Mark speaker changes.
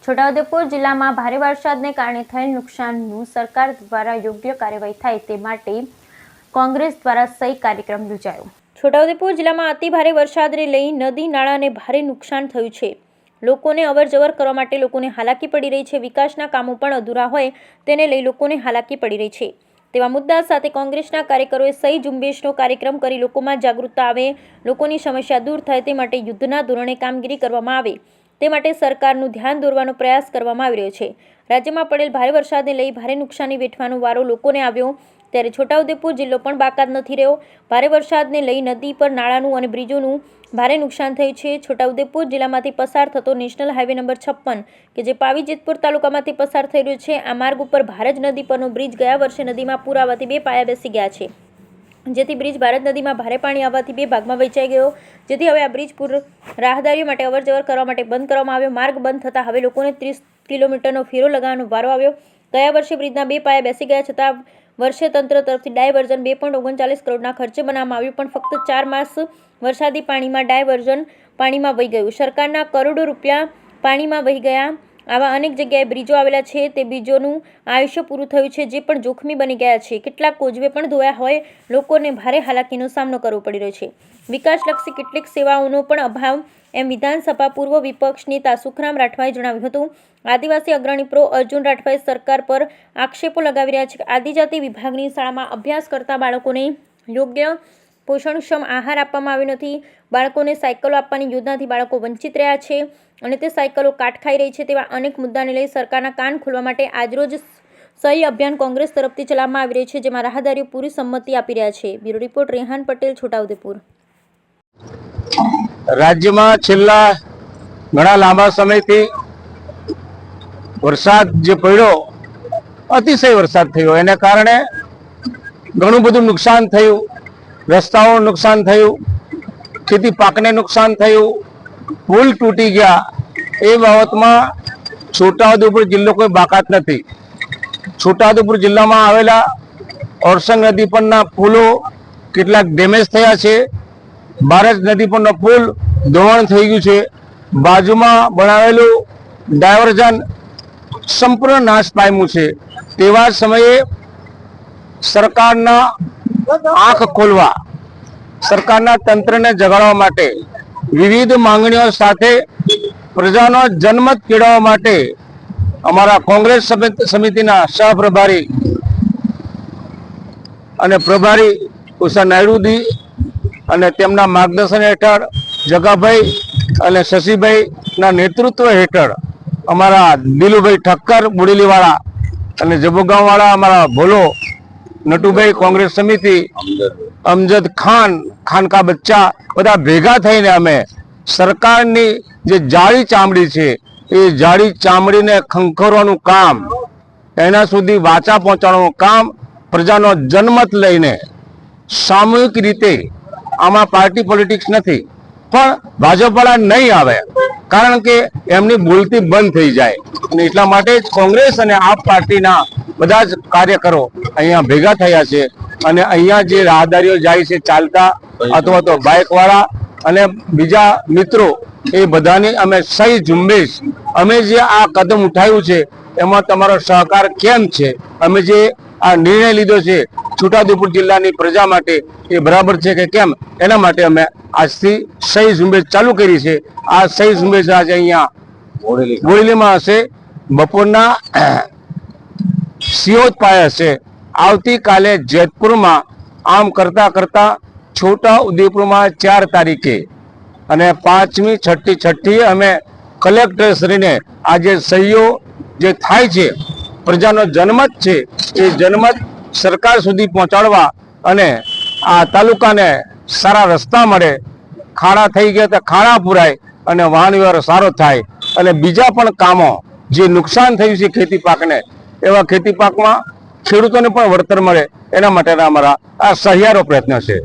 Speaker 1: છોટાઉદેપુર જિલ્લામાં ભારે વરસાદને કારણે થયેલ નુકસાનનું સરકાર દ્વારા યોગ્ય કાર્યવાહી થાય તે માટે કોંગ્રેસ દ્વારા સહી કાર્યક્રમ યોજાયો। છોટાઉદેપુર જિલ્લામાં અતિ ભારે વરસાદને લઈ નદી નાળાને ભારે નુકસાન થયું છે। લોકોને અવરજવર કરવા માટે લોકોને હાલાકી પડી રહી છે। વિકાસના કામો પણ અધૂરા હોય તેને લઈ લોકોને હાલાકી પડી રહી છે। તેવા મુદ્દા સાથે કોંગ્રેસના કાર્યકરોએ સહી ઝુંબેશનો કાર્યક્રમ કરી લોકોમાં જાગૃતતા આવે, લોકોની સમસ્યા દૂર થાય તે માટે યુદ્ધના ધોરણે કામગીરી કરવામાં આવે તે માટે સરકારનું ધ્યાન દોરવાનો પ્રયાસ કરવામાં આવી રહ્યો છે। રાજ્યમાં પડેલ ભારે વરસાદને લઈ ભારે નુકસાની વેઠવાનો વારો લોકોને આવ્યો ત્યારે છોટાઉદેપુર જિલ્લો પણ બાકાત નથી રહ્યો। ભારે વરસાદને લઈ નદી પર નાળાનું અને બ્રિજોનું ભારે નુકસાન થયું છે। છોટાઉદેપુર જિલ્લામાંથી પસાર થતો નેશનલ હાઈવે નંબર 56 કે જે પાવી જેતપુર તાલુકામાંથી પસાર થઈ રહ્યો છે, આ માર્ગ ઉપર ભારજ નદી પરનો બ્રિજ ગયા વર્ષે નદીમાં પૂર આવવાથી 2 પાયા બેસી ગયા છે, જેથી બ્રિજ ભારજ નદીમાં ભારે પાણી આવવાથી 2 ભાગમાં વહેંચાઈ ગયો, જેથી હવે આ બ્રિજ પૂર રાહદારીઓ માટે અવરજવર કરવા માટે બંધ કરવામાં આવ્યો। માર્ગ બંધ થતાં હવે લોકોને 30 કિલોમીટરનો ફેરો લગાવવાનો વારો આવ્યો। ગયા વર્ષે બ્રિજના 2 પાયા બેસી ગયા છતાં વર્ષે તંત્ર તરફથી ડાયવર્ઝન 2.39 કરોડના ખર્ચે બનાવવામાં આવ્યું, પણ ફક્ત 4 માસ વરસાદી પાણીમાં ડાયવર્ઝન પાણીમાં વહી ગયું। સરકારના કરોડો રૂપિયા પાણીમાં વહી ગયા। આવા અનેક જગ્યાએ બ્રિજો આવેલા છે, તે બ્રિજોનું આયુષ્ય પૂરું થયું છે, જે પણ જોખમી બની ગયા છે। કેટલાક કોઝવે પણ ધોયા હોય, લોકોને ભારે હાલાકીનો સામનો કરવો પડી રહ્યો છે। વિકાસલક્ષી કેટલીક સેવાઓનો પણ અભાવ એમ વિધાનસભા પૂર્વ વિપક્ષ નેતા સુખરામ રાઠવાએ જણાવ્યું હતું। આદિવાસી અગ્રણી પ્રો અર્જુન રાઠવાએ સરકાર પર આક્ષેપો લગાવી રહ્યા છે કે આદિજાતિ વિભાગની શાળામાં અભ્યાસ કરતા બાળકોને યોગ્ય પોષણક્ષમ આહાર આપવામાં આવ્યો નથી। બાળકોને સાયકલો આપવાની યોજનાથી બાળકો વંચિત રહ્યા છે અને તે સાયકલો કાટ ખાઈ રહી છે। તેવા અનેક મુદ્દાને લઈ સરકારના કાન ખોલવા માટે આજરોજ સહી અભિયાન કોંગ્રેસ તરફથી ચલાવવામાં આવી રહ્યું છે, જેમાં રાહદારીઓ પૂરી સંમતિ આપી રહ્યા છે। Bureau report Rehan Patel, Chhotaudepur.
Speaker 2: રાજ્યમાં છેલ્લા ઘણા લાંબા સમયથી વરસાદ જે પડ્યો, અતિશય વરસાદ થયો, એને કારણે ઘણું બધું નુકસાન થયું। રસ્તાઓનું નુકસાન થયું, ખેતી પાકને નુકસાન થયું, પુલ તૂટી ગયા। એ બાબતમાં છોટાઉદેપુર જિલ્લો કોઈ બાકાત નથી। છોટાઉદેપુર જિલ્લામાં આવેલા ઓરસંગ નદી પરના પુલો કેટલાક ડેમેજ થયા છે। ભારજ નદી પરનો પુલ ધોવાણ થઈ ગયું છે। બાજુમાં બનાવેલું ડાયવર્ઝન સંપૂર્ણ નાશ પામ્યું છે। તેવા સમયે સરકારના આંખ ખોલવા, સરકારના તંત્રને જગાડવા માટે, વિવિધ માંગણીઓ સાથે પ્રજાનો જનમત કેળવવા માટે અમારા કોંગ્રેસ સમિતિના સહપ્રભારી અને પ્રભારી ઉષા નાયડુજી અને તેમના માર્ગદર્શન હેઠળ જગાભાઈ અને શશીભાઈના નેતૃત્વ હેઠળ અમારા દિલુભાઈ ઠક્કર બોડેલીવાળા અને જબોગાંવવાળા અમારા ભોલો નટુભાઈ કોંગ્રેસ સમિતિ, અમજદ ખાન, ખાનકા બચ્ચા બધા ભેગા થઈને અમે સરકારની જે જાડી ચામડી છે એ જાડી ચામડીને ખંખોરવાનું કામ, એના સુધી વાચા પહોંચાડવાનું કામ, પ્રજાનો જનમત લઈને સામૂહિક રીતે, આમાં પાર્ટી પોલિટિક્સ નથી, પણ ભાજપવાળા નહીં આવે કારણ કે એમની બોલતી બંધ થઈ જાય, અને એટલા માટે જ કોંગ્રેસ અને આપ પાર્ટીના બધા જ કાર્યકરો અહીંયા ભેગા થયા છે। અને અહીંયા જે રાહદારીઓ જાય છે ચાલતા અથવા તો બાઇક વાળા અને બીજા મિત્રો, એ બધાની અમે સહી ઝુંબેશ, અમે જે આ કદમ ઉઠાવ્યું છે એમાં તમારો સહકાર કેમ છે, અમે જે આ નિર્ણય લીધો છે છોટાઉદેપુર જિલ્લાની પ્રજા માટે એ બરાબર છે કે કેમ, એના માટે અમે આજથી સહી ઝુંબેશ ચાલુ કરી છે। આ સહી ઝુંબેશ આજે અહીંયા બોડેલીમાં હશે, બપોરના સિયોત પાયે હશે, આવતીકાલે જેતપુરમાં, આમ કરતા કરતા છોટાઉદેપુરમાં 4 તારીખે અને 5મી, 6ઠી અમે કલેક્ટરશ્રીને આજે સહીઓ જે થાય છે, પ્રજાનો જનમત છે, એ જનમત સરકાર સુધી પહોંચાડવા અને આ તાલુકાને સારા રસ્તા મળે, ખાડા થઈ ગયા તો ખાડા પુરાય અને વાહન વ્યવહાર સારો થાય, અને બીજા પણ કામો જે નુકસાન થયું છે ખેતી પાકને, એવા ખેતી પાકમાં ખેડૂતોને પણ વળતર મળે, એના માટેના અમારા આ સહિયારો પ્રયત્ન છે।